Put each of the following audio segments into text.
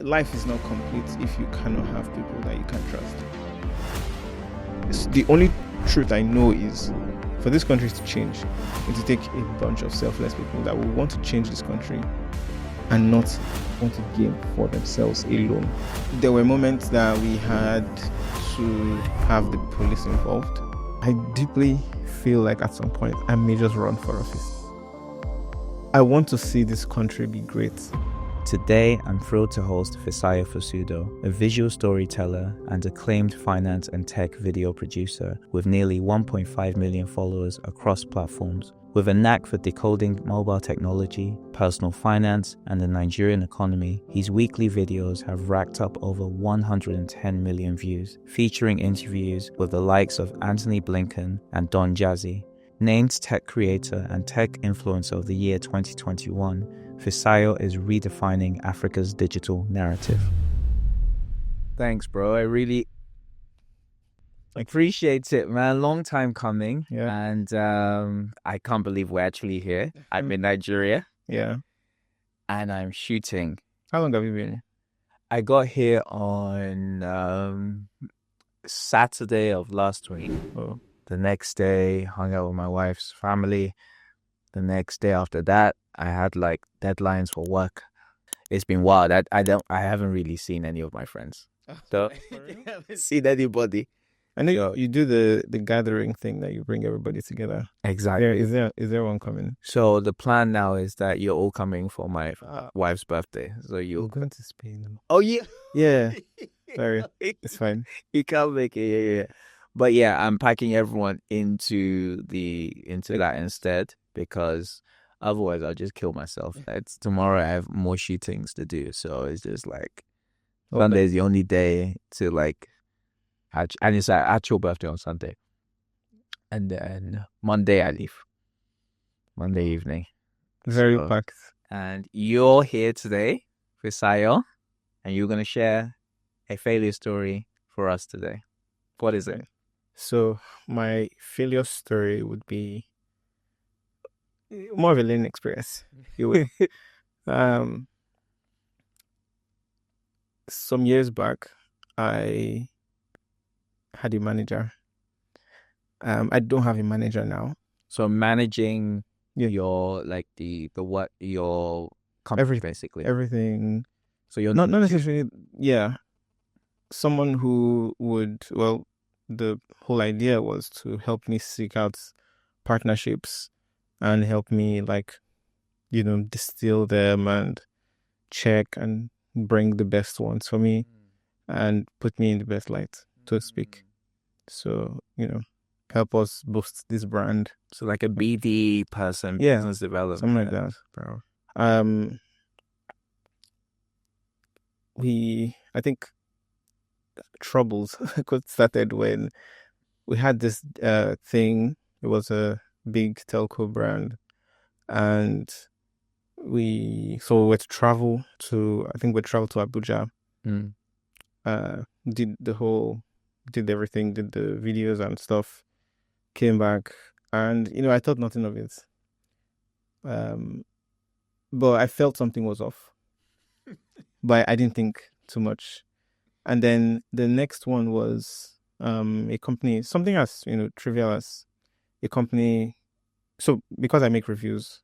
life is not complete if you cannot have people that you can trust. The only truth I know is for this country to change, it will take a bunch of selfless people that will want to change this country and not want to gain for themselves alone. There were moments that we had to have the police involved. I deeply feel like at some point I may just run for office. I want to see this country be great. Today, I'm thrilled to host Fisayo Fosudo, a visual storyteller and acclaimed finance and tech video producer with nearly 1.5 million followers across platforms. With a knack for decoding mobile technology, personal finance, and the Nigerian economy, his weekly videos have racked up over 110 million views, featuring interviews with the likes of Anthony Blinken and Don Jazzy. Named Tech Creator and Tech Influencer of the Year 2021, Fisayo is redefining Africa's digital narrative. Thanks, bro. I really appreciate it, man. Long time coming. Yeah. And I can't believe we're actually here. I'm in Nigeria. Yeah. And I'm shooting. How long have you been? I got here on Saturday of last week. Oh. The next day, hung out with my wife's family. The next day after that, I had like deadlines for work. It's been wild. I haven't really seen any of my friends. So I haven't seen anybody. I know you do the gathering thing that you bring everybody together. Exactly. Is there one coming? So the plan now is that you're all coming for my wife's birthday. So We're going to Spain. Oh yeah. Yeah. Sorry. It's fine. You can't make it. Yeah. But yeah, I'm packing everyone into that instead, because otherwise I'll just kill myself. Tomorrow I have more shootings to do, so it's just like Sunday is the only day to like, and it's an actual birthday on Sunday, and then Monday I leave. Monday evening. Very packed. And you're here today, Fisayo, and you're gonna share a failure story for us today. What is it? So my failure story would be more of a learning experience. Some years back, I had a manager. I don't have a manager now. So managing your like your company, basically everything. So you're not necessarily someone who would, well, the whole idea was to help me seek out partnerships and help me distill them and check and bring the best ones for me and put me in the best light, so to speak. So, help us boost this brand. So like a BD person, business development. Something like that, bro. I think troubles started when we had this thing. It was a big telco brand, and we were to travel to Abuja. Did everything, did the videos and stuff, came back, and I thought nothing of it, but I felt something was off, but I didn't think too much. And then the next one was a company, something as trivial as a company. So because I make reviews,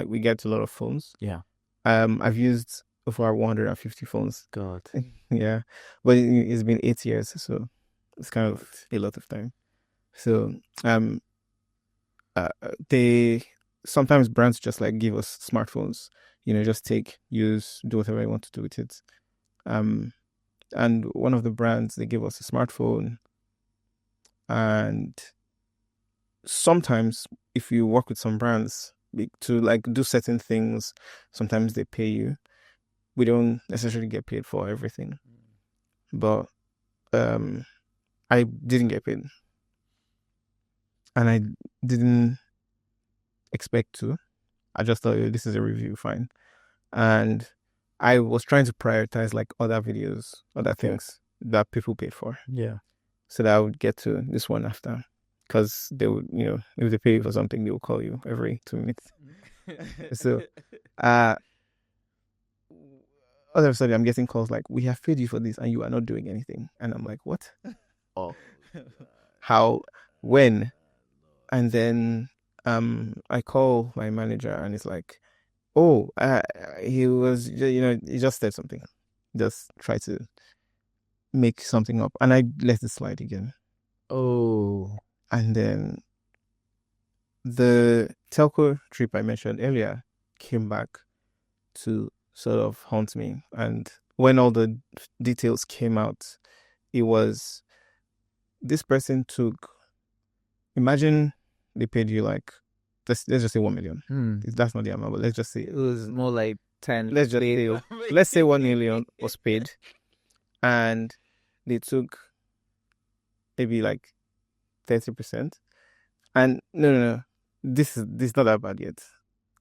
we get a lot of phones. Yeah. I've used over 150 phones. God. Yeah, but it's been 8 years, so it's kind of a lot of time. So they sometimes brands just like give us smartphones. Just take, use, do whatever you want to do with it. And one of the brands, they give us a smartphone. And sometimes if you work with some brands to like do certain things, sometimes they pay you. We don't necessarily get paid for everything. But I didn't get paid. And I didn't expect to. I just thought, this is a review, fine. And I was trying to prioritize like other videos, other things that people paid for. Yeah. So that I would get to this one after. Because they would, if they pay you for something, they will call you every 2 minutes. So all of a sudden I'm getting calls like, we have paid you for this and you are not doing anything. And I'm like, what? Oh, How? When? And then I call my manager and it's like, oh, he was, he just said something. Just try to make something up. And I let it slide again. oh, And then the telco trip I mentioned earlier came back to sort of haunt me. And when all the details came out, it was this person took, imagine they paid you like, let's just say 1 million. That's not the amount, but let's just say it was more like 10. Let's say 1 million was paid, and they took maybe like 30%. And no, this is not that bad yet.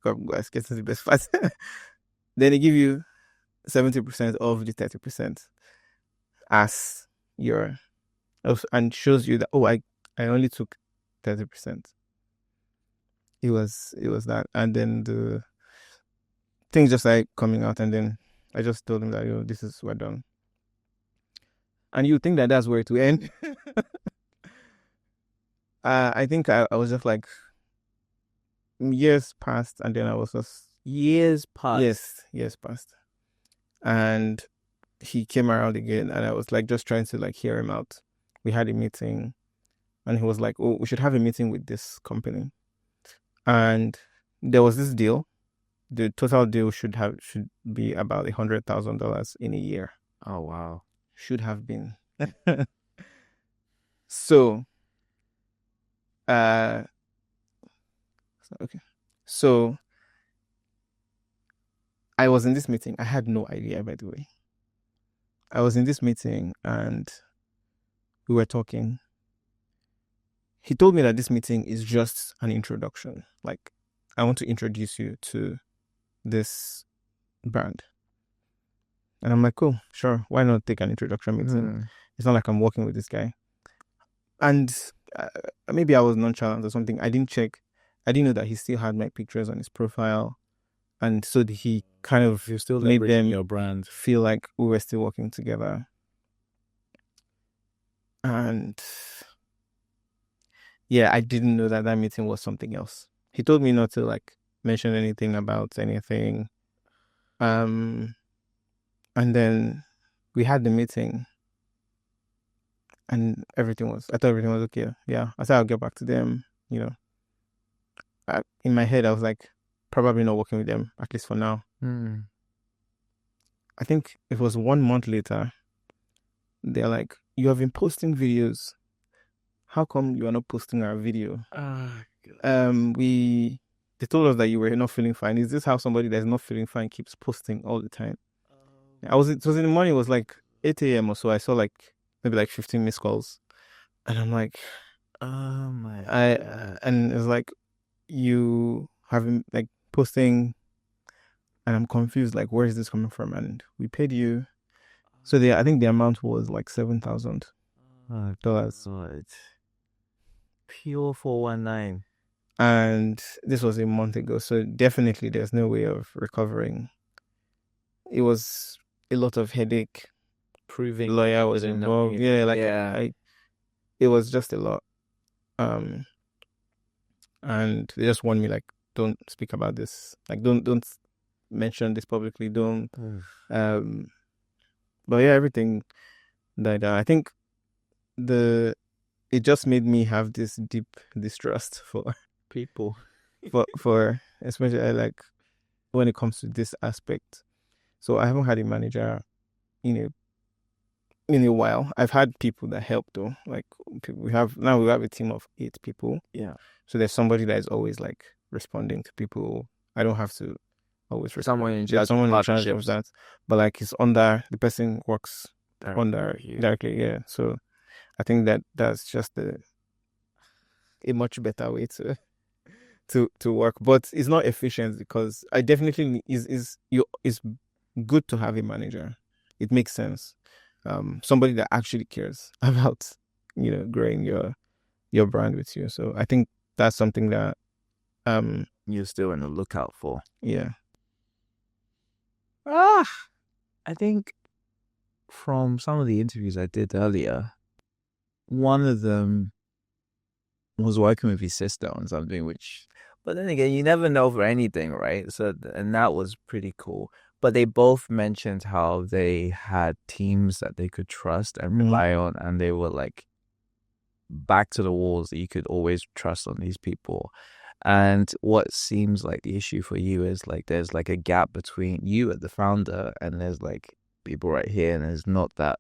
Guys, get to the best part. Then they give you 70% of the 30% as your, and shows you that, oh, I only took 30%. It was that, and then the things just like coming out, and then I just told him that, this is, we're done. And you think that that's where it will end. I think I was just like, years passed, and then I was just Years passed. Yes, years passed. And he came around again, and I was like just trying to like hear him out. We had a meeting, and he was like, oh, we should have a meeting with this company. And there was this deal. The total deal should be about $100,000 in a year. Oh, wow. Should have been. So, okay. So, I was in this meeting. I had no idea, by the way. I was in this meeting and we were talking. He told me that this meeting is just an introduction. Like, I want to introduce you to this brand. And I'm like, cool, sure. Why not take an introduction meeting? It's not like I'm working with this guy. And maybe I was nonchalant or something. I didn't check. I didn't know that he still had my pictures on his profile. And so he kind of made them your brand feel like we were still working together. And yeah, I didn't know that meeting was something else. He told me not to like mention anything about anything. And then we had the meeting and I thought everything was okay. Yeah, I said I'll get back to them, in my head, I was like, probably not working with them, at least for now. I think it was 1 month later, they're like, you have been posting videos. How come you are not posting our video? They told us that you were not feeling fine. Is this how somebody that's not feeling fine keeps posting all the time? It was in the morning, it was like 8 a.m. or so. I saw like maybe like 15 missed calls. And I'm like, oh my God. And it's like, you have been like posting, and I'm confused, like, where is this coming from? And we paid you. So I think the amount was like $7,000. Pure 419. And this was a month ago. So definitely there's no way of recovering. It was a lot of headache. Proving lawyer was involved. It was just a lot. And they just warned me, like, don't speak about this. Like, don't mention this publicly. Don't. But yeah, everything died out. I think it just made me have this deep distrust for people, for especially like when it comes to this aspect. So I haven't had a manager in a while. I've had people that help though. Like we have a team of 8 people. Yeah. So there's somebody that is always like responding to people. I don't have to always respond. Someone in charge of that. But like it's under the person works directly. Yeah. So I think that's just a much better way to work. But it's not efficient because I definitely is good to have a manager. It makes sense. Somebody that actually cares about growing your brand with you. So I think that's something that you're still on the lookout for. Yeah. I think from some of the interviews I did earlier, one of them was working with his sister on something, but then again, you never know for anything, right? So, and that was pretty cool. But they both mentioned how they had teams that they could trust and rely on, and they were like back to the walls that you could always trust on these people. And what seems like the issue for you is like there's like a gap between you as the founder and there's like people right here, and there's not that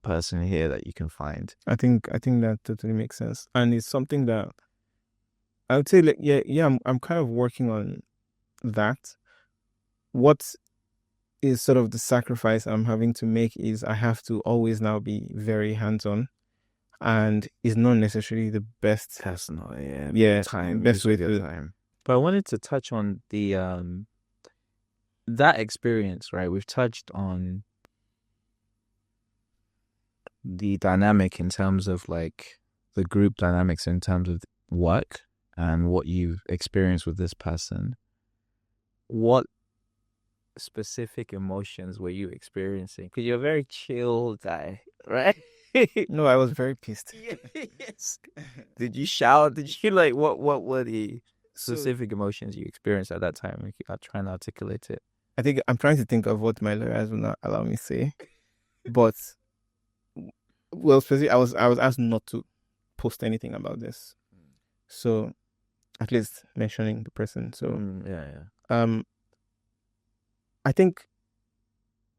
person here that you can find. I think that totally makes sense, and it's something that I would say, like, I'm kind of working on that. What is sort of the sacrifice I'm having to make is I have to always now be very hands-on, and it's not necessarily the best. That's not best way to time. But I wanted to touch on the that experience, right? We've touched on the dynamic in terms of like the group dynamics in terms of work and what you've experienced with this person. What specific emotions were you experiencing? Because you're a very chill guy, right? No, I was very pissed. Yes. Did you shout? Did you like what were the specific emotions you experienced at that time? I'll try and articulate it. I think I'm trying to think of what my lawyers will not allow me to say. But well, specifically, I was asked not to post anything about this. So at least mentioning the person. So I think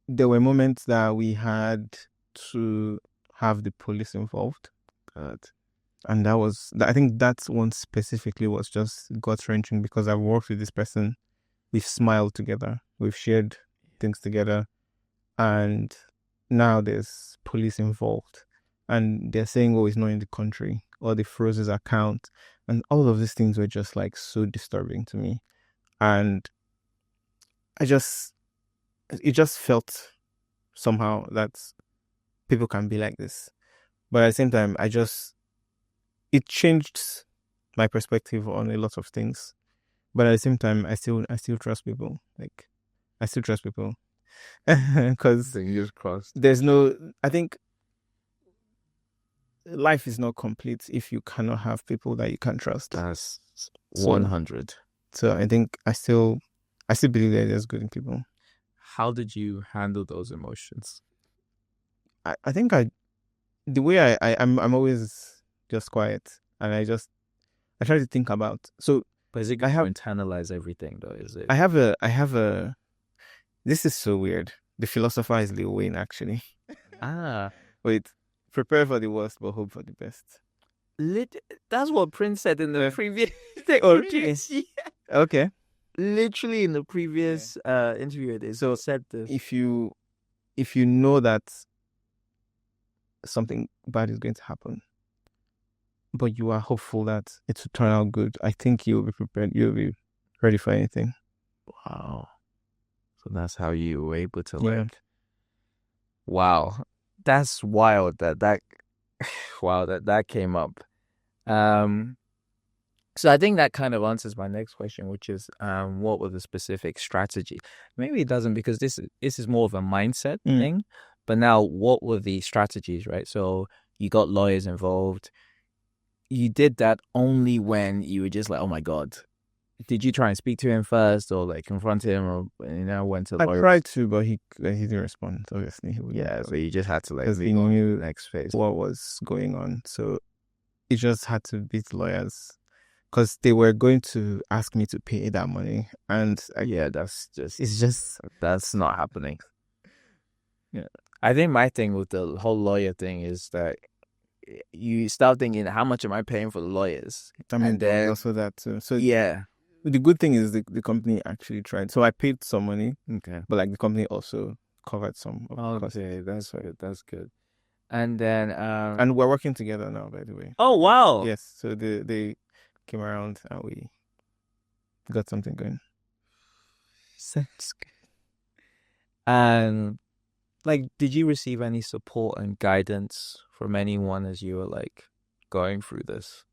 there were moments that we had to have the police involved. And I think that one specifically was just gut-wrenching because I've worked with this person. We've smiled together. We've shared things together. And now there's police involved. And they're saying, oh, he's not in the country. Or they froze his account. And all of these things were just like so disturbing to me. And it just felt somehow that people can be like this. But at the same time, it changed my perspective on a lot of things. But at the same time, I still trust people. Like, I still trust people. Because fingers crossed. I think life is not complete if you cannot have people that you can trust. That's 100. So I think I still believe that there's good in people. How did you handle those emotions? I think the way I'm always just quiet, and I try to think about. So, but is it good to internalize everything though? Is it? I have a. This is so weird. The philosopher is Lil Wayne, actually. Wait. Prepare for the worst, but hope for the best. That's what Prince said in the previous. Okay. Literally in the previous interview, they said this. If you know that something bad is going to happen, but you are hopeful that it will turn out good, I think you'll be prepared. You'll be ready for anything. Wow. So that's how you were able to like. Wow. That's wild that came up. So I think that kind of answers my next question, which is what were the specific strategy? Maybe it doesn't, because this is more of a mindset thing. But now, what were the strategies, right? So you got lawyers involved. You did that only when you were just like, oh my God. Did you try and speak to him first, or like confront him, or went to lawyers? I tried to, but he didn't respond. Obviously, so you just had to like he knew next phase what was going on. So he just had to beat lawyers, because they were going to ask me to pay that money, and that's not happening. Yeah, I think my thing with the whole lawyer thing is that you start thinking, how much am I paying for the lawyers? I mean, and then also that too. So yeah. The good thing is the company actually tried. So I paid some money, but like the company also covered some of the costs. Okay, that's good. That's good. And then and we're working together now, by the way. Oh wow! Yes, so they came around and we got something going. Sounds good. And like, did you receive any support and guidance from anyone as you were like going through this?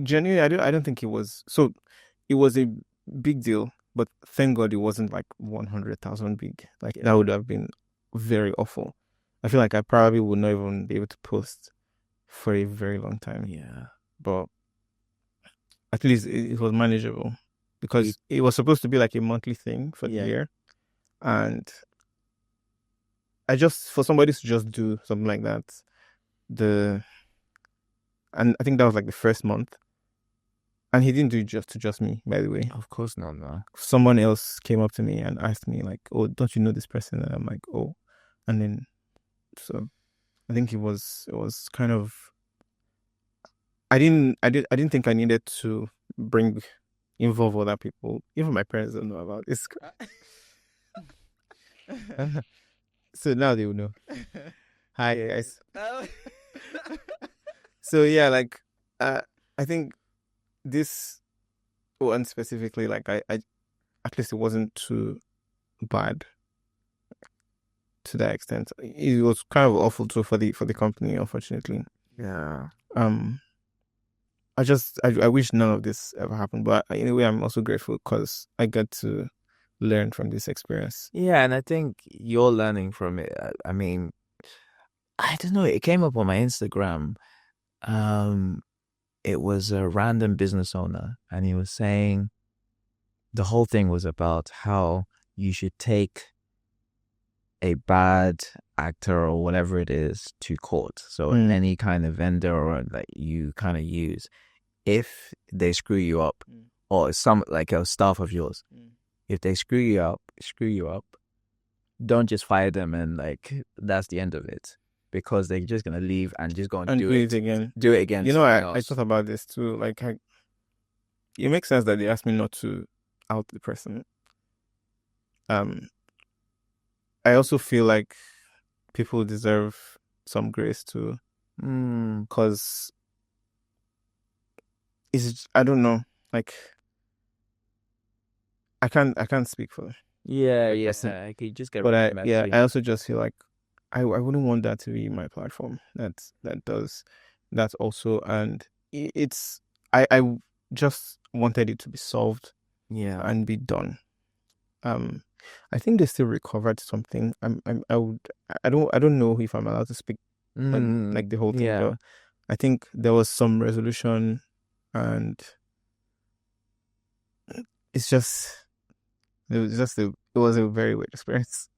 Genuinely, I don't think it was. So it was a big deal But thank God it wasn't like 100,000 big. Like that would have been very awful. I feel like I probably would not even be able to post for a very long time. Yeah. But at least it was manageable because it was supposed to be like a monthly thing for the year. And for somebody to just do something like that, and I think that was like the first month. And he didn't do it just to just me, by the way. Of course not, no. Someone else came up to me and asked me like, "Oh, don't you know this person?" And I'm like, "Oh," and then so I think it was kind of. I didn't think I needed to involve other people. Even my parents don't know about this. So now they will know. Hi guys. So yeah, like I think this one specifically, like I at least it wasn't too bad to that extent. It was kind of awful too for the company, unfortunately. Yeah. I wish none of this ever happened, but in a way I'm also grateful because I got to learn from this experience. Yeah, and I think you're learning from it. I mean, I don't know, it came up on my Instagram. It was a random business owner, and he was saying the whole thing was about how you should take a bad actor or whatever it is to court. So any kind of vendor or that you kind of use, if they screw you up, or some like a staff of yours, if they screw you up, don't just fire them and like that's the end of it, because they're just gonna leave and just go and do it again. Do it again. You know, I thought about this too. Like, it makes sense that they asked me not to out the person. I also feel like people deserve some grace too, because I don't know, like I can't speak for them. Yeah, I could just get. But I also just feel like I wouldn't want that to be my platform. That's also, and I just wanted it to be solved, and be done. I think they still recovered something. I don't know if I'm allowed to speak like the whole thing, but I think there was some resolution, and it was a very weird experience.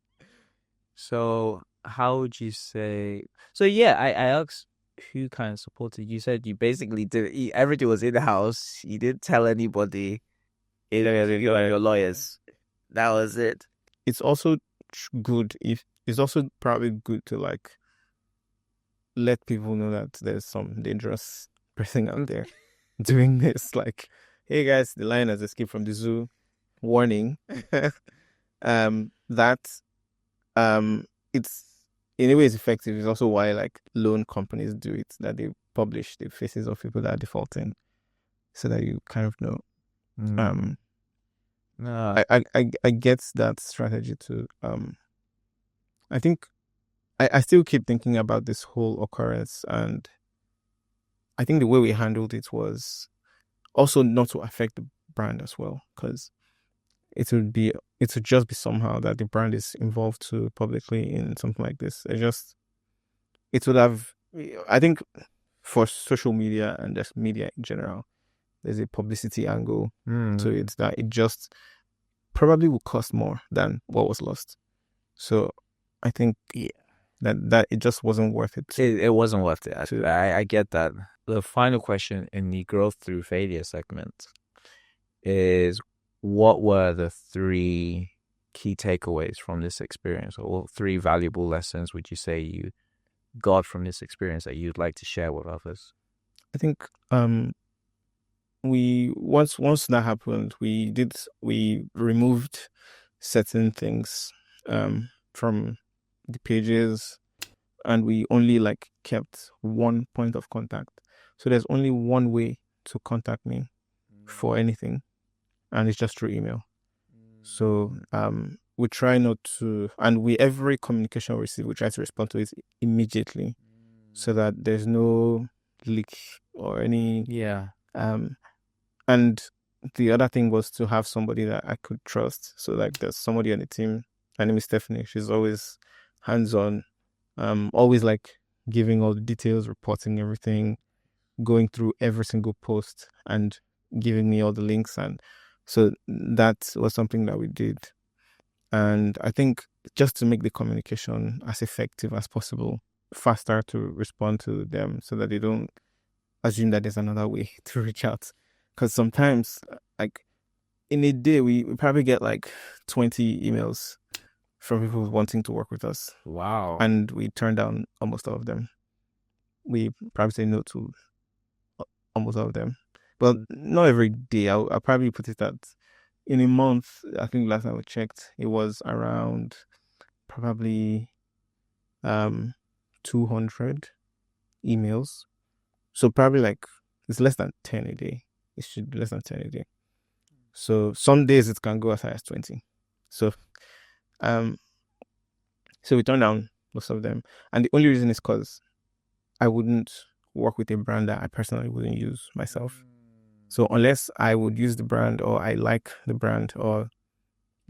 So how would you say? So yeah, I asked who kind of supported. You said you basically did everything was in the house. You didn't tell anybody. Your lawyers. That was it. It's also good it's also probably good to like let people know that there's some dangerous person out there doing this. Like, hey guys, the lion has escaped from the zoo. Warning. That it's in a way it's effective. It's also why like loan companies do it, that they publish the faces of people that are defaulting, so that you kind of know. I get that strategy too. I think I still keep thinking about this whole occurrence, and I think the way we handled it was also not to affect the brand as well, because it would just be somehow that the brand is involved too publicly in something like this. It would have, I think, for social media and just media in general, there's a publicity angle to it that it just probably will cost more than what was lost. So I think that it just wasn't worth it. It wasn't worth it. I get that. The final question in the growth through failure segment is, what were the 3 key takeaways from this experience, or 3 valuable lessons would you say you got from this experience that you'd like to share with others? I think once that happened, we removed certain things from the pages, and we only like kept one point of contact. So there's only one way to contact me for anything, and it's just through email. So we try not to, and every communication we receive, we try to respond to it immediately, so that there's no leak or any Yeah. And the other thing was to have somebody that I could trust. So like there's somebody on the team. Her name is Stephanie. She's always hands-on, always like giving all the details, reporting everything, going through every single post and giving me all the links. And so that was something that we did. And I think just to make the communication as effective as possible, faster to respond to them so that they don't assume that there's another way to reach out. Because sometimes, like in a day, we probably get like 20 emails from people wanting to work with us. Wow. And we turn down almost all of them. We probably say no to almost all of them. But not every day. I'll probably put it that in a month, I think last time we checked, it was around probably 200 emails. So probably like it's less than 10 a day. It should be less than 10 a day. So some days it can go as high as 20. So we turn down most of them. And the only reason is because I wouldn't work with a brand that I personally wouldn't use myself. So unless I would use the brand or I like the brand or,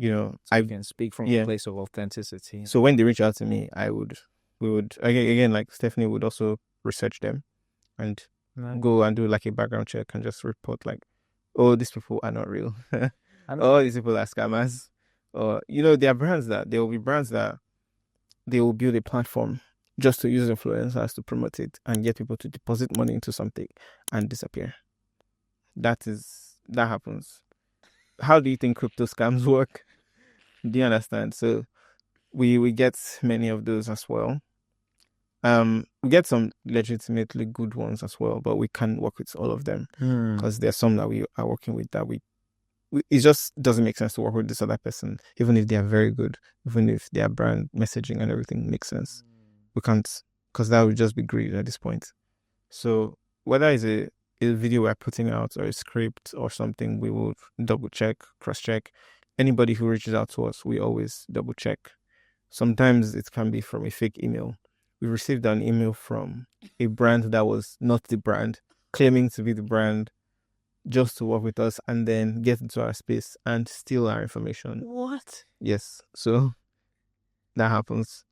so I can speak from a place of authenticity. So when they reach out to me, we would again like Stephanie would also research them and go and do like a background check and just report like, oh, these people are not real. Oh, these people are scammers. Or there are brands that there will be brands that they will build a platform just to use influencers to promote it and get people to deposit money into something and disappear. That happens. How do you think crypto scams work? Do you understand? So we get many of those as well. We get some legitimately good ones as well, but we can't work with all of them because there's some that we are working with that it just doesn't make sense to work with this other person, even if they are very good, even if their brand messaging and everything makes sense. We can't, because that would just be greed at this point. So whether it's a video we're putting out or a script or something, we will double check, cross check. Anybody who reaches out to us, we always double check. Sometimes it can be from a fake email. We received an email from a brand that was not the brand, claiming to be the brand, just to work with us and then get into our space and steal our information. What? Yes. So that happens.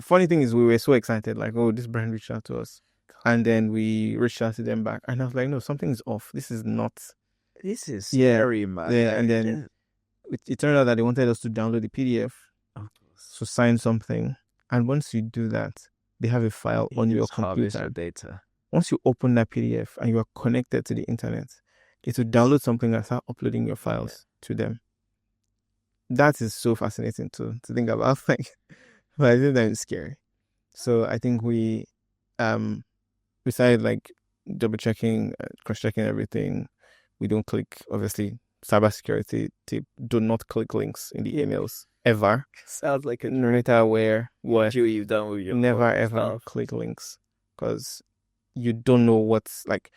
Funny thing is we were so excited, like, oh, this brand reached out to us. And then we reached out to them back. And I was like, no, something's off. This is not. This is scary, man. Yeah, and then it turned out that they wanted us to download the PDF. So sign something. And once you do that, they have a file on your computer. Your data. Once you open that PDF and you are connected to the internet, it will download something and start uploading your files to them. That is so fascinating to think about. Like, but I think that is scary. So I think we decided like double checking, cross checking everything. We don't click, obviously, cybersecurity tip. Do not click links in the emails ever. Sounds like a narrator aware. What you've done with your never ever click links because you don't know what's like.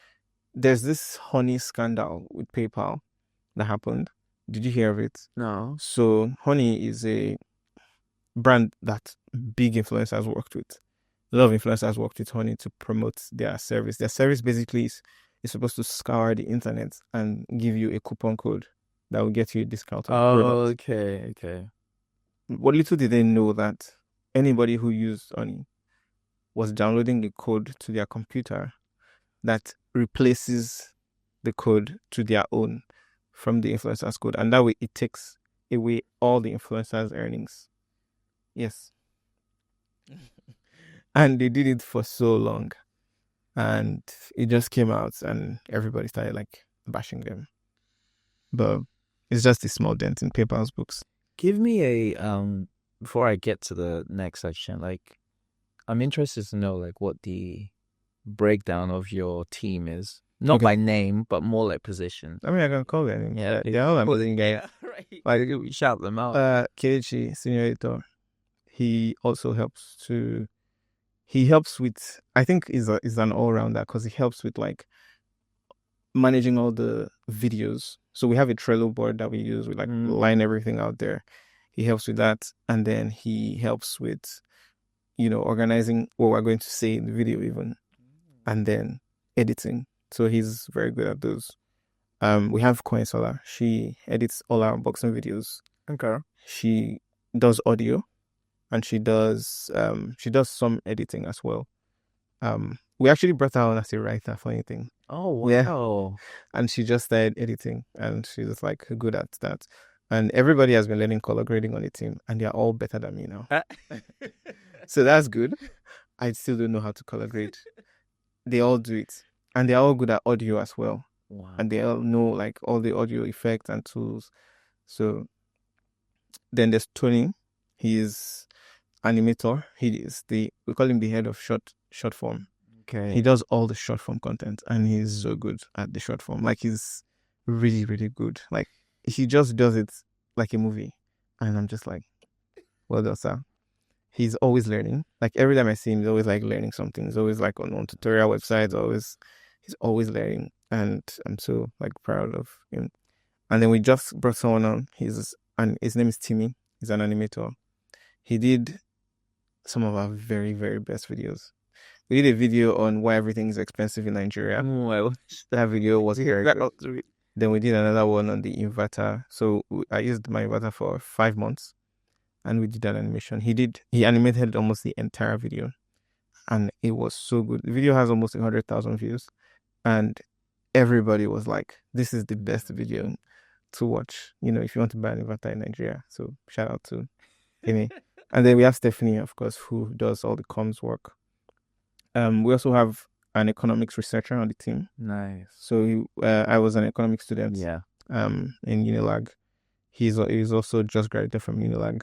There's this Honey scandal with PayPal that happened. Did you hear of it? No. So Honey is a brand that big influencers worked with. A lot of influencers worked with Honey to promote their service. Their service basically is supposed to scour the internet and give you a coupon code that will get you a discount. Okay. What little did they know that anybody who used Honey was downloading a code to their computer that replaces the code to their own from the influencer's code. And that way it takes away all the influencer's earnings. Yes. And they did it for so long. And it just came out and everybody started like bashing them. But it's just a small dent in PayPal's books. Give me a, before I get to the next section, like, I'm interested to know like what the breakdown of your team is. Not by name, but more like position. I mean, I can call their name. Yeah, all I'm right. Like, we shout them out. Kelechi, senior editor, he also helps with, I think is an all-rounder because he helps with like managing all the videos. So we have a Trello board that we use. We like line everything out there. He helps with that. And then he helps with, organizing what we're going to say in the video even. And then editing. So he's very good at those. We have Solar. She edits all our unboxing videos. Okay. She does audio, and she does some editing as well. We actually brought her on as a writer for anything. Oh, Yeah. wow. And she just started editing, and she was like good at that. And everybody has been learning color grading on the team, and they're all better than me now. So that's good. I still don't know how to color grade. They all do it, and they're all good at audio as well. Wow. And they all know like all the audio effects and tools. So then there's Tony. He's animator. We call him the head of short form. Okay. He does all the short form content, and he's so good at the short form. Like, he's really, really good. Like, he just does it like a movie, and I'm just like, well done, sir. He's always learning. Like, every time I see him, he's always like learning something. He's always like on tutorial websites. He's always learning, and I'm so like proud of him. And then we just brought someone on. His name is Timmy. He's an animator. He did some of our very, very best videos. We did a video on why everything is expensive in Nigeria. That video was very good. Then we did another one on the inverter. So I used my inverter for 5 months, and we did that animation. He animated almost the entire video, and it was so good. The video has almost 100,000 views, and everybody was like, "This is the best video to watch, if you want to buy an inverter in Nigeria." So shout out to Amy. And then we have Stephanie, of course, who does all the comms work. We also have an economics researcher on the team. Nice. So I was an economics student. Yeah. In Unilag. He's also just graduated from Unilag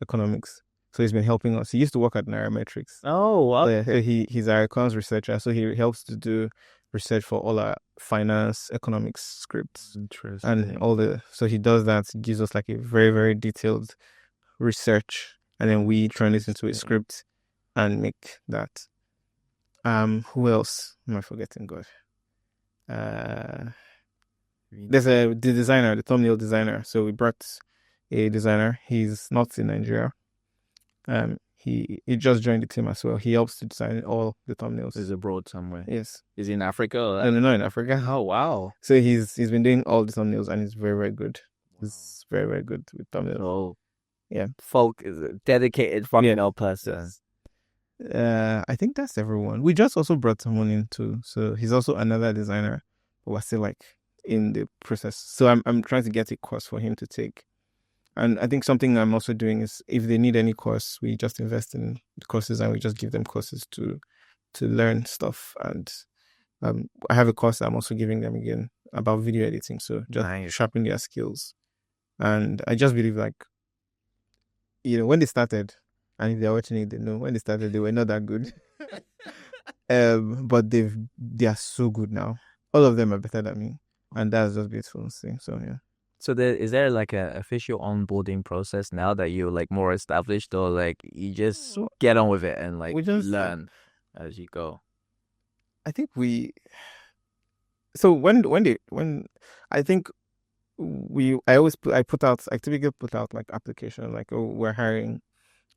economics. So he's been helping us. He used to work at Nairametrics. Oh, wow. So yeah, he's our economics researcher. So he helps to do research for all our finance economics scripts. Interesting. And so he does that. He gives us like a very, very detailed research, and then we turn it into a script and make that. Who else am I forgetting? God. There's the designer, the thumbnail designer. So we brought a designer. He's not in Nigeria. He just joined the team as well. He helps to design all the thumbnails. He's abroad somewhere. Yes. Is he in Africa? No, not in Africa. Oh, wow. So he's been doing all the thumbnails, and he's very, very good. He's very, very good with thumbnails. Oh, yeah. Folk is a dedicated thumbnail person. I think that's everyone. We just also brought someone in too. So he's also another designer, but we're still like in the process. So I'm trying to get a course for him to take. And I think something I'm also doing is, if they need any course, we just invest in courses, and we just give them courses to learn stuff. And I have a course I'm also giving them again about video editing. So just sharpen their skills. And I just believe, like, when they started, and if they're watching it, they know when they started, they were not that good. But they are so good now. All of them are better than me. And that's just beautiful to see. So, yeah. So is there like an official onboarding process now that you're like more established, or like you just get on with it and like learn as you go? I think I think I typically put out like application, like, oh, we're hiring.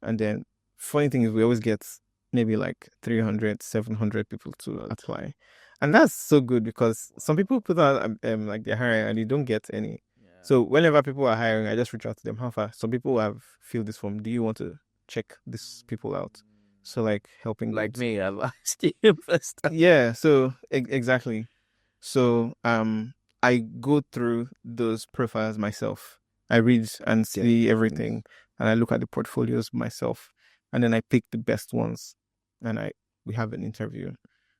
And then funny thing is, we always get maybe like 300, 700 people to apply. And that's so good, because some people put out like they're hiring and you don't get any. Yeah. So whenever people are hiring, I just reach out to them. How far? Some people have filled this form. Do you want to check these people out? So like helping. Like me, I've asked you first. Yeah. So exactly. So I go through those profiles myself. I read and see everything, and I look at the portfolios myself, and then I pick the best ones, and we have an interview.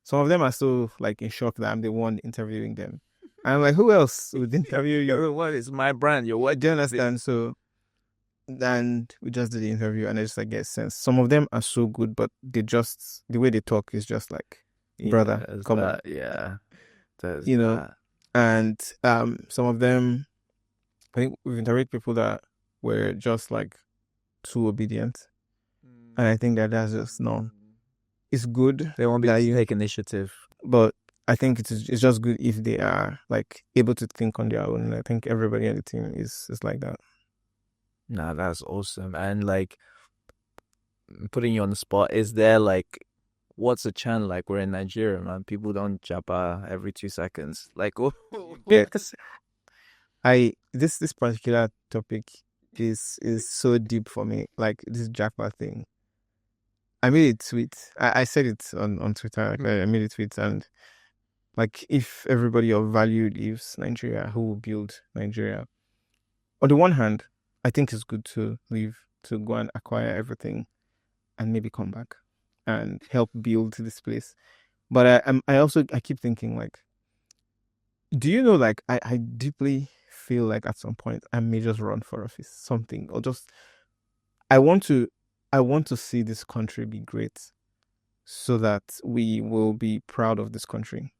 Some of them are so like in shock that I'm the one interviewing them. I'm like, who else would interview you? What is my brand? Your what? Do you understand? So then we just did the interview, and I just like get sense. Some of them are so good, but the way they talk is just like, brother, come on. Yeah. And some of them, I think we've interviewed people that were just like too obedient, and I think that's just it's good. They won't be able to take initiative, but I think it's just good if they are like able to think on their own. And I think everybody on the team is like that. Nah, that's awesome. And like, putting you on the spot, is there like, what's the channel like? We're in Nigeria, man. People don't jabba every 2 seconds. Like, Yeah, this particular topic is so deep for me. Like this jackpot thing. I made a tweet. I said it on Twitter. Like, I made a tweet, and like if everybody of value leaves Nigeria, who will build Nigeria? On the one hand, I think it's good to leave to go and acquire everything and maybe come back and help build this place. But I keep thinking like, do you know, like I deeply feel like at some point I may just run for office, something, or just I want to I want to see this country be great so that we will be proud of this country.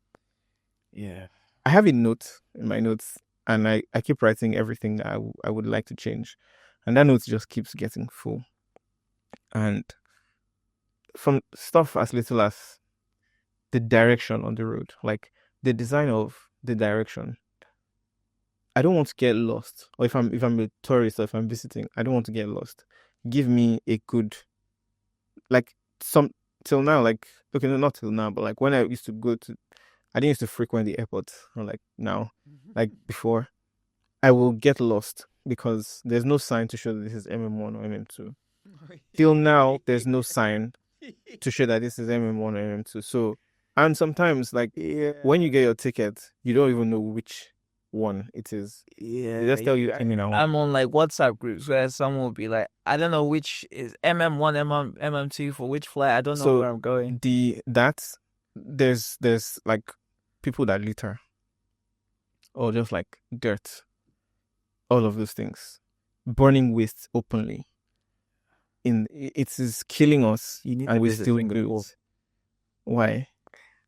Yeah. I have a note in my notes and I keep writing everything that I would like to change. And that note just keeps getting full. And from stuff as little as the direction on the road, like the design of the direction. I don't want to get lost. Or if I'm a tourist or if I'm visiting, I don't want to get lost. Give me a good, like some till now, like okay, no, not till now, but like when I used to go to, I didn't used to frequent the airport, or like now, like before, I will get lost because there's no sign to show that this is MM1 or MM2. Till now, there's no sign to show that this is MM1 or MM2. So, and sometimes like when you get your ticket, you don't even know which one it is. Yeah. They just tell you, I'm on like WhatsApp groups where someone will be like, I don't know which is MM1, MM2 for which flight. I don't know So where I'm going. There's like people that litter or just like dirt, all of those things, burning waste openly. It is killing us, You need and to we visit still do Singapore. it. Why?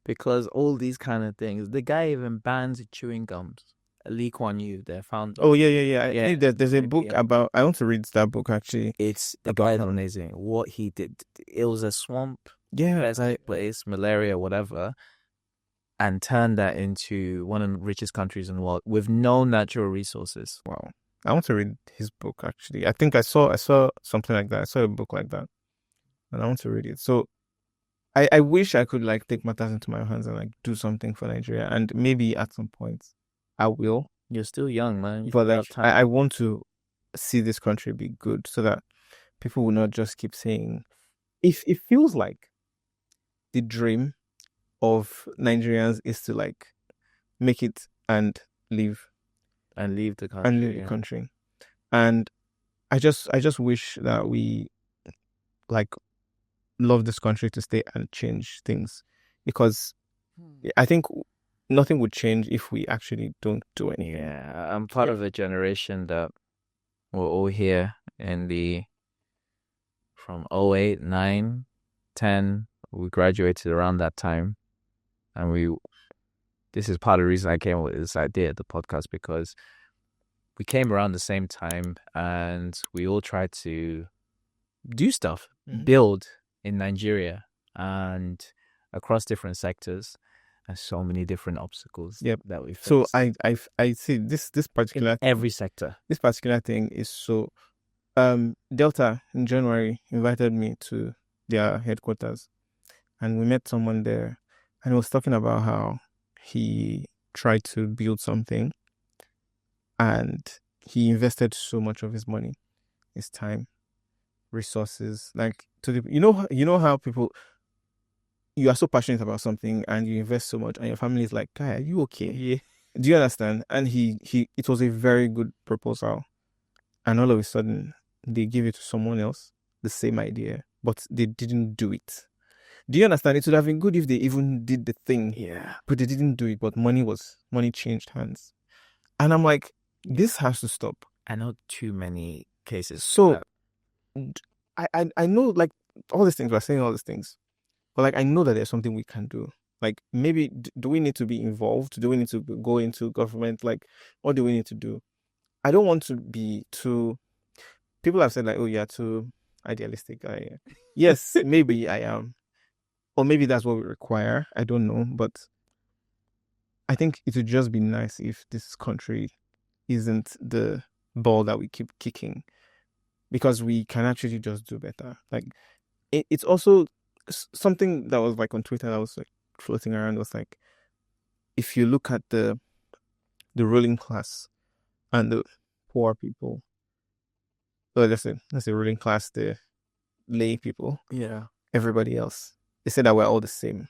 Because all these kind of things, the guy even bans chewing gums. Lee Kuan Yew, their founder. Oh yeah. Yeah. There's a book about. I want to read that book actually. It's the About guy's how- amazing. What he did, it was a swamp Yeah, place, malaria, whatever, and turned that into one of the richest countries in the world with no natural resources. wow. I want to read his book actually. I think I saw something like that. I saw a book like that, and I want to read it. So I wish I could like take matters into my hands and like do something for Nigeria, and maybe at some point I will. You're still young, man. But like I want to see this country be good so that people will not just keep saying. If it feels like the dream of Nigerians is to like make it and leave the country. and leave the country, and I just wish that we like love this country to stay and change things, because I think nothing would change if we actually don't do anything. Yeah, I'm part of a generation that we're all here in from 08, 9, 10. We graduated around that time. And this is part of the reason I came up with this idea, the podcast, because we came around the same time and we all tried to do stuff, build in Nigeria and across different sectors. And so many different obstacles that we faced. So I see this particular in every sector. This particular thing is so. Delta in January invited me to their headquarters, and we met someone there, and he was talking about how he tried to build something, and he invested so much of his money, his time, resources, like to the you know how people. You are so passionate about something and you invest so much, and your family is like, "Guy, are you okay?" Yeah. Do you understand? And it was a very good proposal, and all of a sudden they give it to someone else, the same idea, but they didn't do it. Do you understand? It would have been good if they even did the thing, but they didn't do it. But money changed hands, and I'm like, this has to stop. I know too many cases. So, I know like all these things. We're saying all these things. But like I know that there's something we can do. Like maybe do we need to be involved? Do we need to go into government? Like what do we need to do? I don't want to be too. People have said like, "Oh, you're too idealistic." Yes, maybe I am, or maybe that's what we require. I don't know, but I think it would just be nice if this country isn't the ball that we keep kicking, because we can actually just do better. Like it's also. Something that was like on Twitter that was like floating around was like, if you look at the the ruling class and the poor people. So let's say ruling class, the lay people, Yeah. everybody else. They say that we're all the same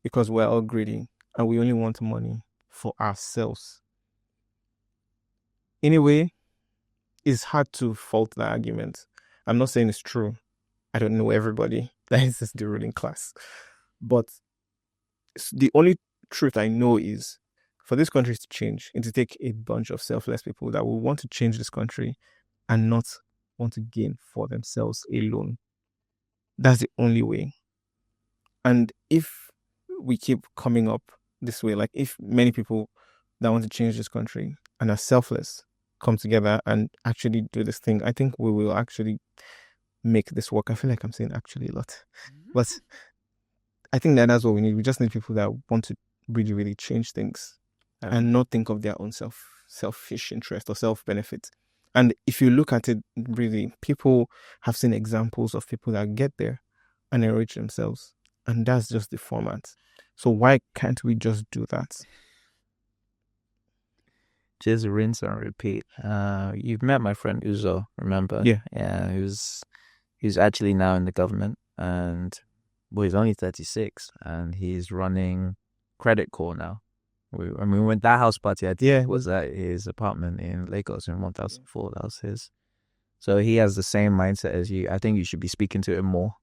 because we're all greedy and we only want money for ourselves. In a way, it's hard to fault that argument. I'm not saying it's true. I don't know everybody that is just the ruling class. But the only truth I know is for this country to change, it will take a bunch of selfless people that will want to change this country and not want to gain for themselves alone. That's the only way. And if we keep coming up this way, like if many people that want to change this country and are selfless come together and actually do this thing, I think we will actually make this work. I feel like I'm saying actually a lot, but I think that that's what we need. We just need people that want to really, really change things and not think of their own selfish interest or self-benefit. And if you look at it, really, people have seen examples of people that get there and enrich themselves. And that's just the format. So why can't we just do that? Just rinse and repeat. You've met my friend Uzo, remember? Yeah. Yeah, he's actually now in the government, and he's only 36 and he's running Credit Corps now. When that house party I did was at his apartment in Lagos in 1004. That was his. So he has the same mindset as you. I think you should be speaking to him more.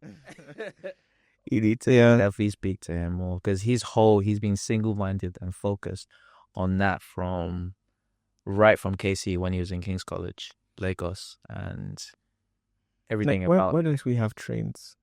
You need to definitely speak to him more because he's been single-minded and focused on that right from KC when he was in King's College, Lagos, and everything about. Why don't we have trains?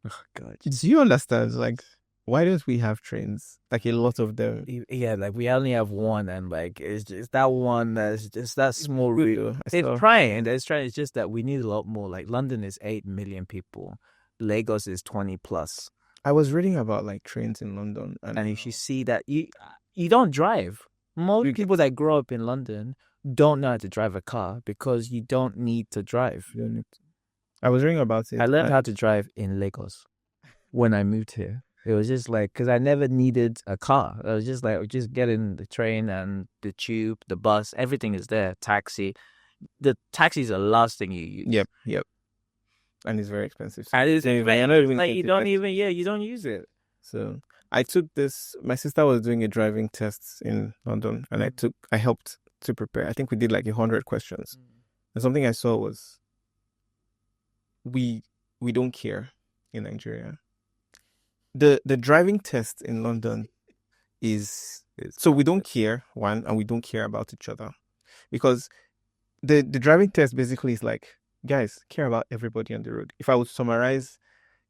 Oh God! Do you understand? Like, why don't we have trains? Like a lot of them. Yeah, like we only have one, and like it's just that one that's just that small route. It's trying. It's just that we need a lot more. Like London is 8 million people, Lagos is 20 plus. I was reading about like trains in London, and if you see that you don't drive. Most people that grow up in London don't know how to drive a car because you don't need to drive. You don't need to. I was reading about it. I learned how to drive in Lagos when I moved here. It was just like, because I never needed a car. I was just like, just get in the train and the tube, the bus, everything is there. Taxi. The taxi is the last thing you use. Yep. And it's very expensive. And it's you don't use it. So I took this, my sister was doing a driving test in London and I helped to prepare. I think we did like 100 questions. And something I saw was, we don't care in Nigeria. The driving test in London is, so we don't care, one, and we don't care about each other. Because the driving test basically is like, guys, care about everybody on the road. If I would summarize,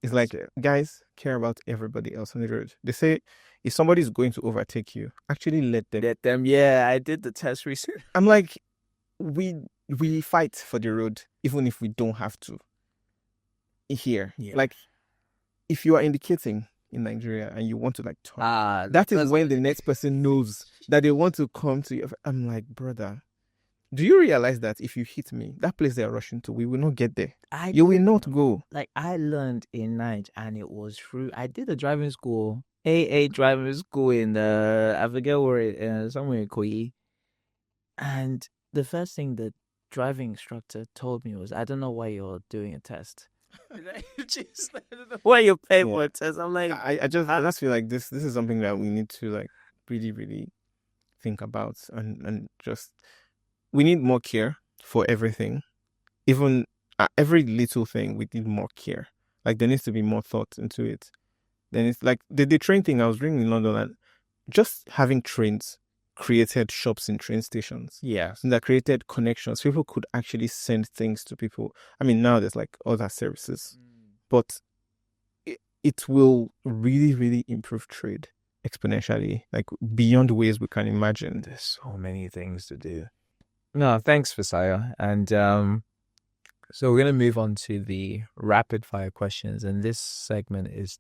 it's like, guys, care about everybody else on the road. They say, if somebody is going to overtake you, actually let them. Yeah, I did the test recently. I'm like, we fight for the road, even if we don't have to. Here, like, if you are indicating in Nigeria and you want to like turn, that is when the next person knows that they want to come to you. I'm like, brother, do you realize that if you hit me, that place they are rushing to, we will not get there. You will not go. Like, I learned in Nigeria, and it was through, I did a driving school, AA driving school in I forget where, somewhere in Koyi. And the first thing the driving instructor told me was, I don't know why you're doing a test. Just, I don't know why you're paying for a test. I'm like, I just feel like this is something that we need to like really, really think about and just, we need more care for everything. Even every little thing, we need more care. Like, there needs to be more thought into it. Then it's like the train thing. I was reading in London, and just having trains created shops in train stations. Yeah. And that created connections. People could actually send things to people. I mean, now there's like other services. But it will really, really improve trade exponentially, like beyond ways we can imagine. There's so many things to do. No, thanks, Fisayo. And so we're going to move on to the rapid fire questions. And this segment is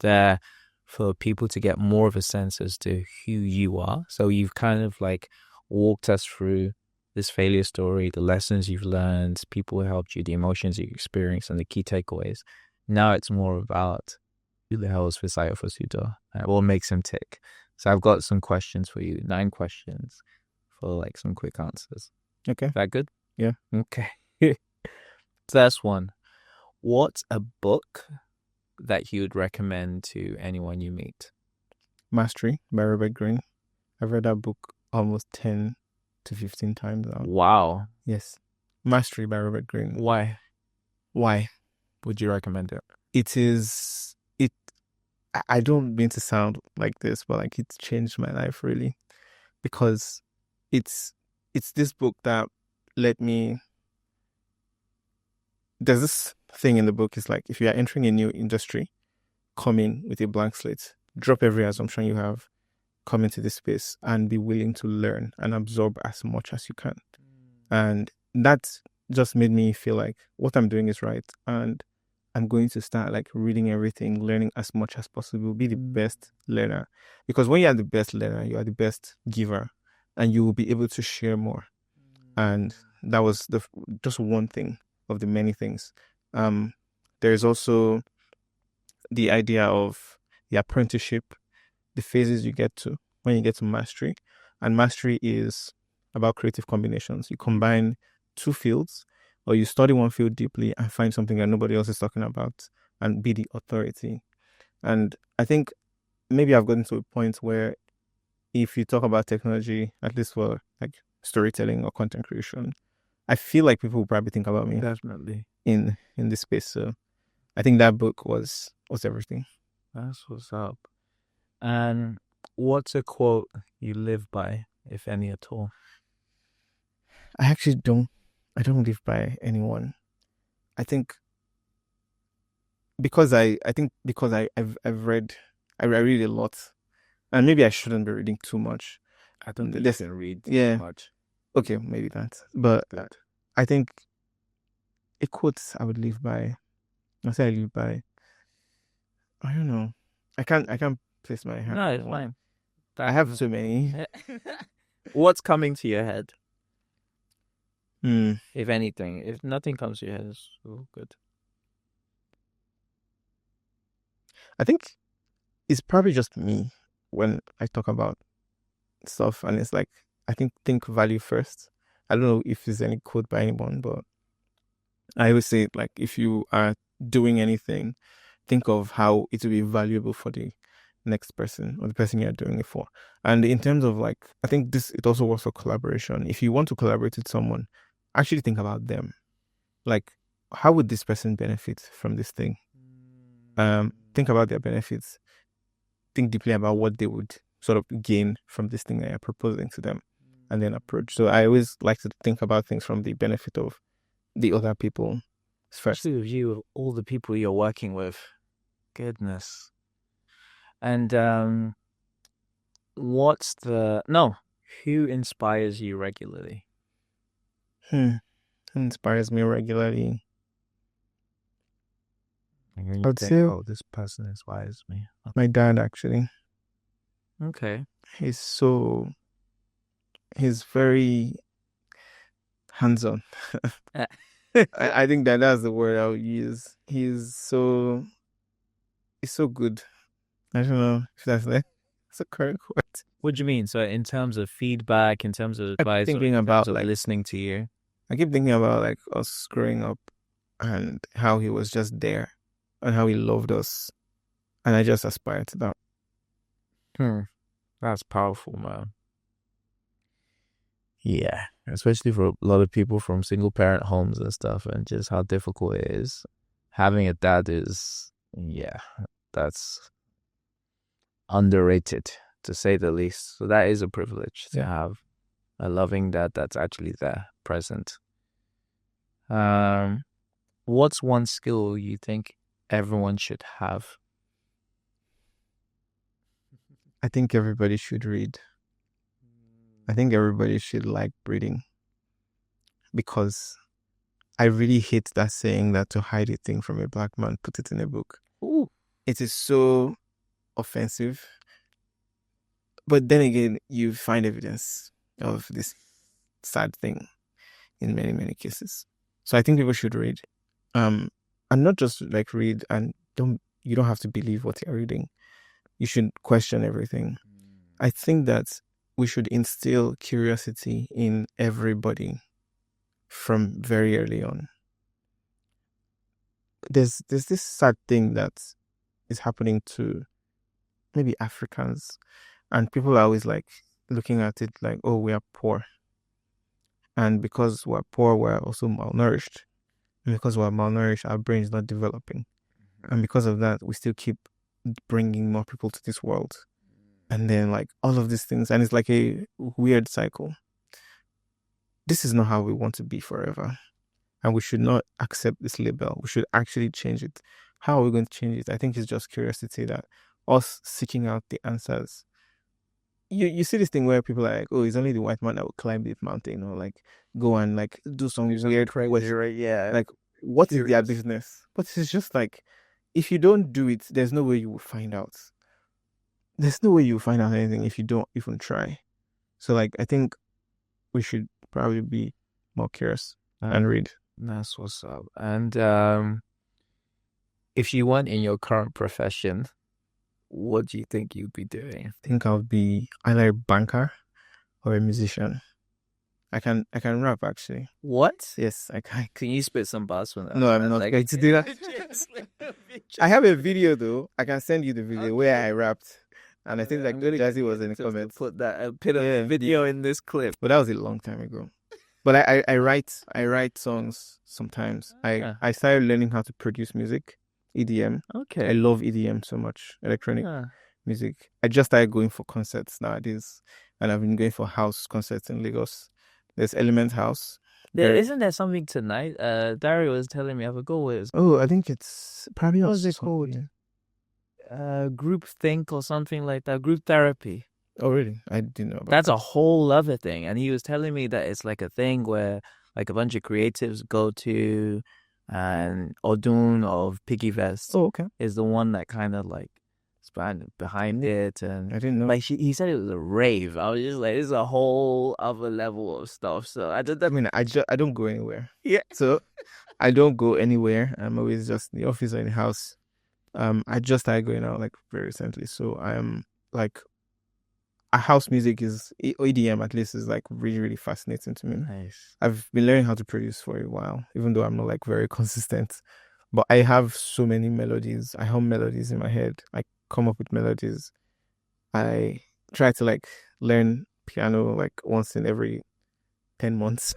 there for people to get more of a sense as to who you are. So you've kind of like walked us through this failure story, the lessons you've learned, people who helped you, the emotions you experienced, and the key takeaways. Now it's more about who the hell is Fisayo Fosudo? What makes him tick? So I've got some questions for you. 9 questions for like some quick answers. Okay. Is that good? Yeah. Okay. First one. What's a book that you would recommend to anyone you meet? Mastery by Robert Greene. I've read that book almost 10 to 15 times now. Wow. Yes. Mastery by Robert Greene. Why Why? would you recommend it? I don't mean to sound like this, but like it's changed my life really, because it's this book that let me. There's this thing in the book. It's like if you are entering a new industry, come in with a blank slate, drop every assumption you have, come into this space and be willing to learn and absorb as much as you can. And that just made me feel like what I'm doing is right, and I'm going to start like reading everything, learning as much as possible, be the best learner. Because when you are the best learner, you are the best giver, and you will be able to share more. And that was just one thing of the many things. There's also the idea of the apprenticeship, the phases you get to when you get to mastery. And mastery is about creative combinations. You combine 2 fields, or you study one field deeply and find something that nobody else is talking about and be the authority. And I think maybe I've gotten to a point where if you talk about technology, at least for like storytelling or content creation, I feel like people will probably think about me Definitely. in this space. So I think that book was everything. That's what's up. And what's a quote you live by, if any at all? I actually don't live by anyone. I think because I've read, I read a lot, and maybe I shouldn't be reading too much. I don't think This- you can read yeah. much. Okay, maybe that. But Good. I think a quote I would live by. I say I live by. I don't know. I can't place my hand. No, it's on one. fine. I have so many. What's coming to your head? Hmm. If anything, if nothing comes to your head, it's all good. I think it's probably just me when I talk about stuff, and it's like I think value first. I don't know if there's any quote by anyone, but I always say like if you are doing anything, think of how it will be valuable for the next person or the person you're doing it for. And in terms of like, I think it also works for collaboration. If you want to collaborate with someone, actually think about them. Like, how would this person benefit from this thing? Think about their benefits. Think deeply about what they would sort of gain from this thing that you're proposing to them, and then approach. So I always like to think about things from the benefit of the other people first. Especially with you, all the people you're working with. Goodness. And who inspires you regularly? Who inspires me regularly? I would say- this person inspires me. My dad, actually. Okay. He's very hands-on. I think that's the word I would use. He's so good. I don't know if that's a correct word. What do you mean? So in terms of feedback, in terms of advice, thinking or in about, terms of like- listening to you? I keep thinking about like us growing up and how he was just there and how he loved us, and I just aspire to that. That's powerful, man. Yeah, especially for a lot of people from single parent homes and stuff, and just how difficult it is. Having a dad is, that's underrated, to say the least. So that is a privilege to have a loving dad that's actually there, present. What's one skill you think everyone should have? I think everybody should read. I think everybody should like reading, because I really hate that saying that to hide a thing from a black man, put it in a book. Ooh. It is so offensive. But then again, you find evidence of this sad thing in many, many cases. So I think people should read. And not just like read and you don't have to believe what you're reading. You should question everything. I think that we should instill curiosity in everybody from very early on. There's this sad thing that is happening to maybe Africans, and people are always like looking at it like, oh, we are poor. And because we're poor, we're also malnourished. And because we're malnourished, our brain is not developing. And because of that, we still keep bringing more people to this world. And then like all of these things, and it's like a weird cycle. This is not how we want to be forever. And we should not accept this label. We should actually change it. How are we going to change it? I think it's just curiosity, that us seeking out the answers. You see this thing where people are like, oh, it's only the white man that will climb this mountain, or like go and like do some weird crazy, right? Yeah. Like, what is their business? But it's just like, if you don't do it, there's no way you will find out. There's no way you will find out anything if you don't even try. So like, I think we should probably be more curious and read. That's what's up. And if you weren't in your current profession, what do you think you'd be doing? I think I'll be either a banker or a musician. I can rap actually. What? Yes, I can. Can you spit some bars from that? No, I'm not going to do that. I have a video though. I can send you the video where I rapped, and I think like Jazzy was in the comments. Put that video in this clip. But that was a long time ago. But I write songs sometimes. I started learning how to produce music, EDM. Okay. I love EDM so much, electronic music. I just started going for concerts nowadays, and I've been going for house concerts in Lagos. There's Element House. Isn't there something tonight? Dario was telling me, I forgot what it was. Oh, I think it's probably, what was it called? Group think or something like that. Group therapy. Oh, really? I didn't know about That's a whole other thing. And he was telling me that it's like a thing where like a bunch of creatives go to, and Odun of Piggy Vest is the one that kind of like behind it. And I didn't know. Like he said it was a rave. I was just like, this is a whole other level of stuff. So I mean, I don't go anywhere. Yeah. So I don't go anywhere. I'm always just in the office or in the house. I just started going out like very recently. So I am like, house music is EDM at least is like really, really fascinating to me. Nice. I've been learning how to produce for a while, even though I'm not like very consistent. But I have so many melodies. I hum melodies in my head. I come up with melodies. I try to like learn piano like once in every 10 months.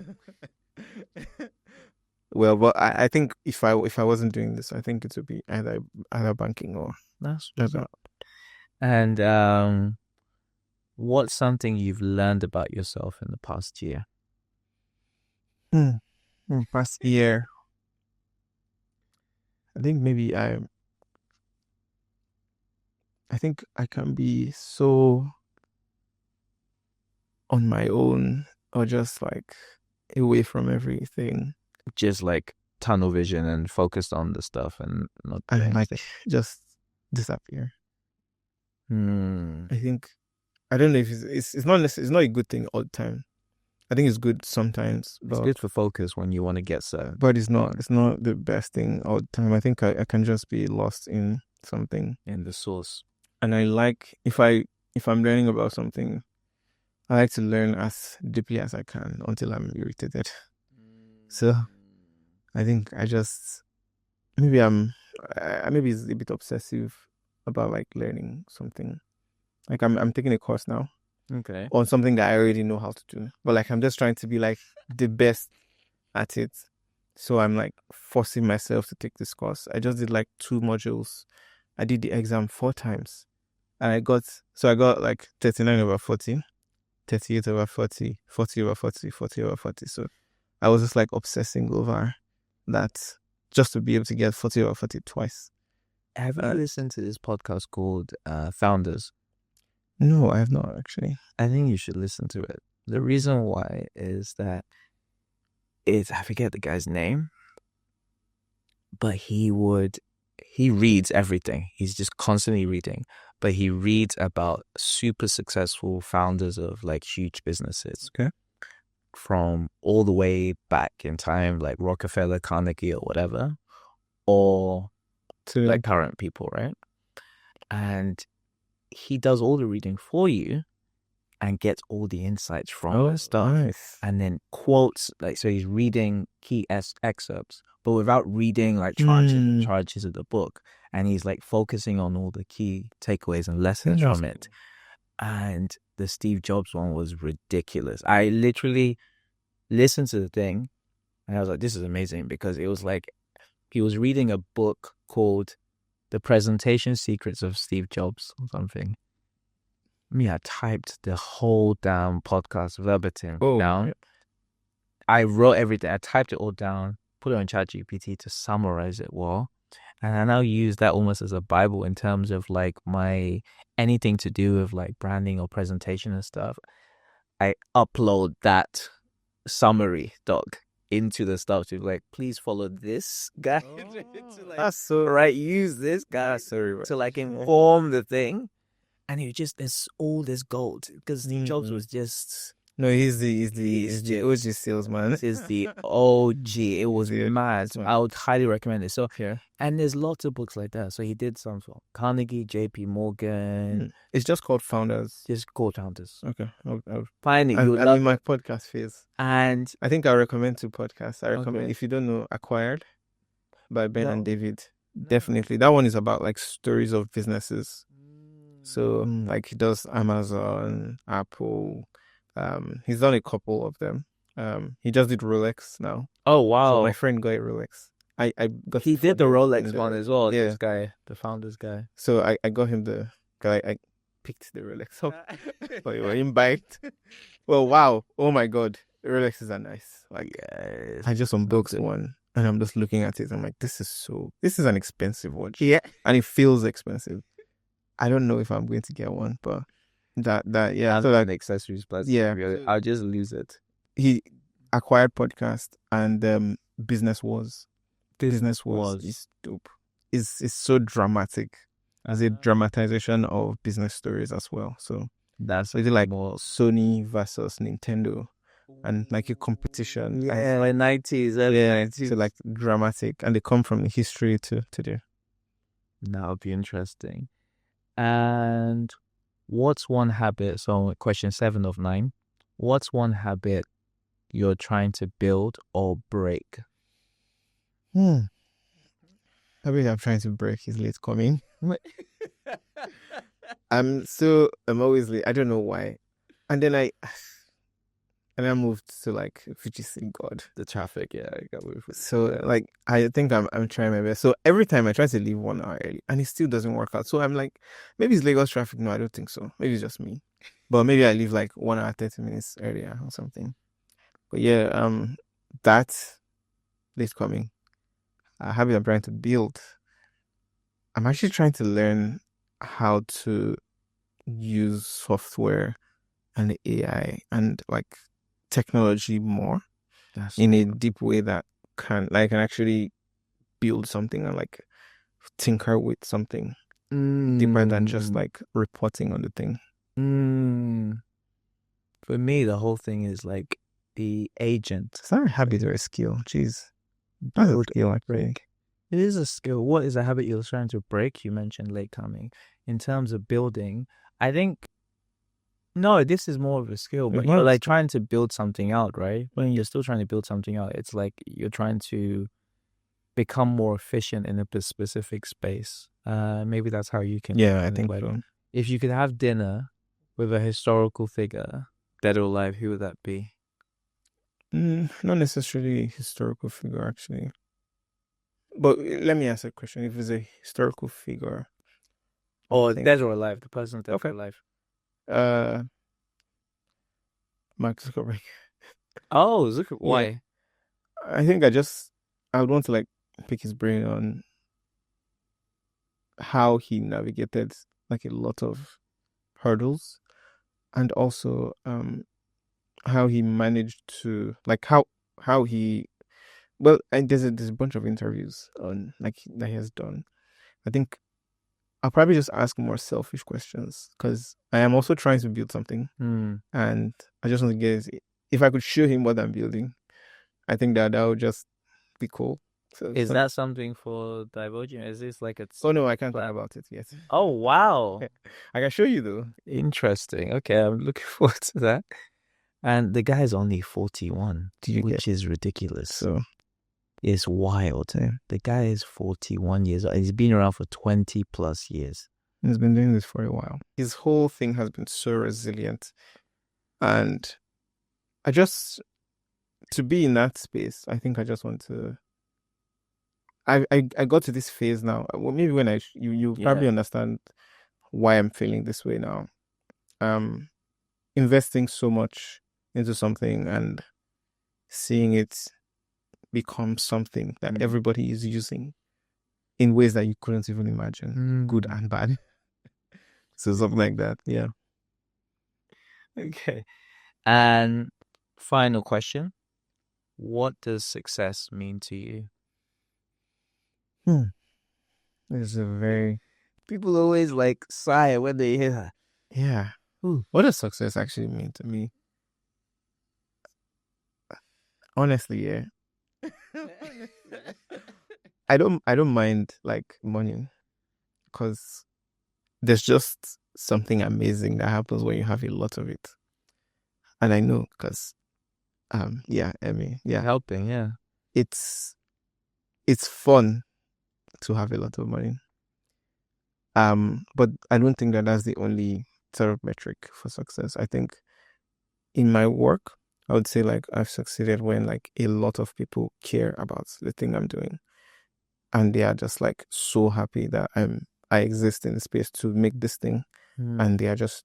Well, but I think if I wasn't doing this, I think it would be either banking or that's that. And what's something you've learned about yourself in the past year? Past year, I think maybe I think I can be so on my own, or just like away from everything. Just like tunnel vision and focused on the stuff and not like just disappear. I think, I don't know if it's not a good thing all the time. I think it's good sometimes. It's good for focus when you want to get certain. But it's not the best thing all the time. I think I can just be lost in something. In the source. And I like, if I'm learning about something, I like to learn as deeply as I can until I'm irritated. So I think I just, maybe it's a bit obsessive about like learning something. Like I'm taking a course now. Okay. On something that I already know how to do. But like I'm just trying to be like the best at it. So I'm like forcing myself to take this course. I just did like 2 modules. I did the exam 4 times. And I got like 39 over 40, 38 over 40, 40 over 40, 40 over 40. So I was just like obsessing over that just to be able to get 40 over 40 twice. Have you listened to this podcast called Founders? No, I have not actually. I think you should listen to it. The reason why is that I forget the guy's name, but he reads everything. He's just constantly reading, but he reads about super successful founders of like huge businesses. Okay. From all the way back in time, like Rockefeller, Carnegie, or whatever, or to like current people, right? And he does all the reading for you, and gets all the insights from the stuff. Nice. And then quotes, like, so he's reading key excerpts, but without reading like charges of the book. And he's like focusing on all the key takeaways and lessons from it. And the Steve Jobs one was ridiculous. I literally listened to the thing and I was like, this is amazing, because it was like he was reading a book called The Presentation Secrets of Steve Jobs or something. I typed the whole damn podcast verbatim down. I wrote everything. I typed it all down, put it on ChatGPT to summarize it well. And I now use that almost as a Bible in terms of like my anything to do with like branding or presentation and stuff. I upload that summary doc into the stuff to like, please follow this guy. To like, That's so right. Use this guy to like inform the thing. And it just, there's all this gold, because Steve Jobs was just... No, he's the OG salesman. This is the OG. It was mad. I would highly recommend it. So, and there's lots of books like that. So he did some for Carnegie, JP Morgan. It's just called Founders. Just called Founders. Okay. I'll find it. I'm in my podcast phase. And I think I'll recommend 2 podcasts. I recommend, if you don't know, Acquired by Ben and David. Definitely. That one is about like stories of businesses. So like he does Amazon, Apple. He's done a couple of them. He just did Rolex now. Oh wow! So my friend got a Rolex. I got. He did the Rolex one as well. Yeah. This guy, the Founders guy. So I got him the guy. I picked the Rolex up. So you were imbibed. Well, wow! Oh my God, the Rolexes are nice. Like I just unboxed one and I'm just looking at it. I'm like, this is an expensive watch. Yeah, and it feels expensive. I don't know if I'm going to get one, but that yeah. So like accessories plus, yeah, I'll just lose it. He Acquired podcast and Business Wars. Business Wars is dope. It's so dramatic, as a dramatization of business stories as well. So that's so like Sony versus Nintendo, and like a competition. Yeah, like 90s, early 90s. So like dramatic, and they come from history to today. That would be interesting. And what's one habit? So question 7 of 9. What's one habit you're trying to build or break? Habit I'm trying to break is late coming. I'm always late. I don't know why. And then I moved to like VGC. God, the traffic. Yeah, I got moved. So like I think I'm trying my best. So every time I try to leave 1 hour early, and it still doesn't work out. So I'm like, maybe it's Lagos traffic. No, I don't think so. Maybe it's just me. But maybe I leave like 1 hour 30 minutes earlier or something. But yeah, that's late coming. A habit I'm trying to build. I'm actually trying to learn how to use software and AI and like technology more in a deep way that can actually build something and like tinker with something deeper than just like reporting on the thing. For me, the whole thing is like the agent. It's not a habit or a skill. Jeez. That's a skill, I think. It is a skill. What is a habit you're trying to break? You mentioned late coming. In terms of building, I think, no, this is more of a skill, but you're like trying to build something out, right? When you're still trying to build something out, it's like you're trying to become more efficient in a specific space. Maybe that's how you can. Yeah, I think so. If you could have dinner with a historical figure, dead or alive, who would that be? Not necessarily a historical figure, actually. But let me ask a question. If it's a historical figure, dead or alive, the person dead or alive. Mark Zuckerberg. Oh, Zuckerberg. Why? Yeah. I think I would want to like pick his brain on how he navigated like a lot of hurdles, and also how he managed to like how he and there's a bunch of interviews on like that he has done. I think I'll probably just ask more selfish questions because I am also trying to build something, and I just want to get if I could show him what I'm building, I think that would just be cool. So, Is that something for divulging? Is this like a... Oh no, I can't talk about it yet. Oh, wow. I can show you though. Interesting. Okay, I'm looking forward to that. And the guy is only 41, which is ridiculous. So it's wild. The guy is 41 years old. He's been around for 20 plus years. He's been doing this for a while. His whole thing has been so resilient. And to be in that space, I think I just want to... I got to this phase now. Well, maybe when you probably understand why I'm feeling this way now. Investing so much into something and seeing it become something that everybody is using in ways that you couldn't even imagine, good and bad. So something like that, yeah. Okay. And final question. What does success mean to you? This is a very... People always like sigh when they hear that. Yeah. What does success actually mean to me? Honestly, yeah. I don't mind like money, because there's just something amazing that happens when you have a lot of it. And I know because Emmy, Helping, yeah. It's fun to have a lot of money. But I don't think that that's the only sort of metric for success. I think in my work, I would say like I've succeeded when like a lot of people care about the thing I'm doing, and they are just like so happy that I exist in the space to make this thing, and they are just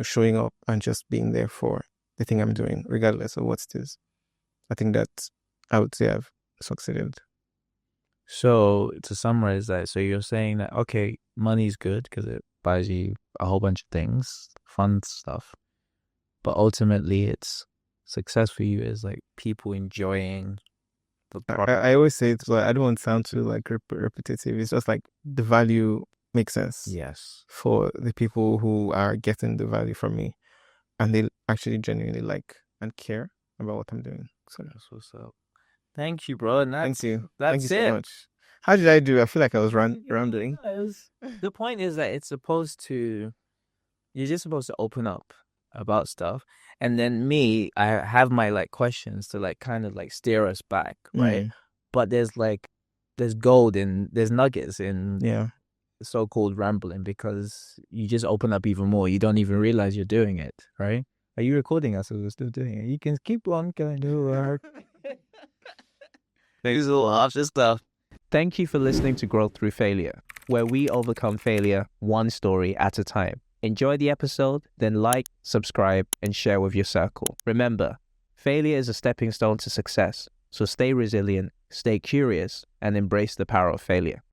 showing up and just being there for the thing I'm doing, regardless of what it is. I think that I would say I've succeeded. So to summarize that, so you're saying that, okay, money's good because it buys you a whole bunch of things, fun stuff, but ultimately it's success for you is like people enjoying the product. I always say it's like, I don't want to sound too like repetitive. It's just like the value makes sense. Yes. For the people who are getting the value from me, and they actually genuinely like and care about what I'm doing. So that's what's up. Thank you, bro. And thank you. That's Thank you it. so much. How did I do? I feel like I was rambling. The point is that you're just supposed to open up about stuff. And then I have my like questions to like kind of like steer us back, right? But there's gold there's nuggets in so-called rambling, because you just open up even more. You don't even realize you're doing it, right? Are you recording us? We're still doing it. You can keep on going to work. Thanks a lot for stuff. Thank you for listening to Growth Through Failure, where we overcome failure one story at a time. Enjoy the episode, then like, subscribe, and share with your circle. Remember, failure is a stepping stone to success. So stay resilient, stay curious, and embrace the power of failure.